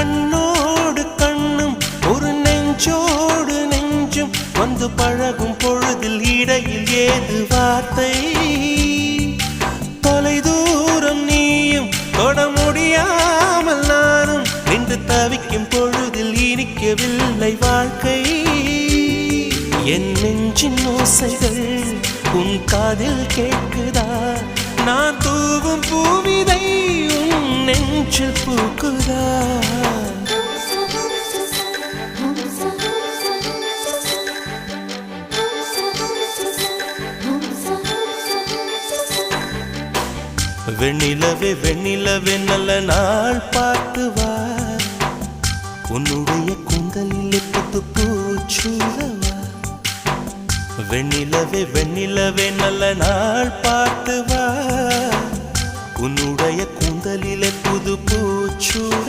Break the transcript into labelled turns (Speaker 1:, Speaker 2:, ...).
Speaker 1: கண்ணோடு கண்ணும் ஒரு நெஞ்சோடு நெஞ்சும் வந்து பழகும் பொழுதில் இடையில் ஏது வார்த்தை தொலை தூரம் நீயும் தொட முடியாமல் நானும் நின்று தவிக்கும் பொழுதில் இனிக்கவில்லை வாழ்க்கை என் நெஞ்சின் ஓசைகள் உன் காதில் கேட்குதா நான் தூவும் பூவிதை உன் நெஞ்சில் பூக்குதா வெண்ணிலவே வெண்ணிலவே நல்ல நாள் பார்த்து வா உன்னுடைய கூந்தலில் புத்து பூச்சூடவா வெண்ணிலவே வெண்ணிலவே நல்ல நாள் பார்த்து வா உன்னுடைய கூந்தலில் புது பூச்சூட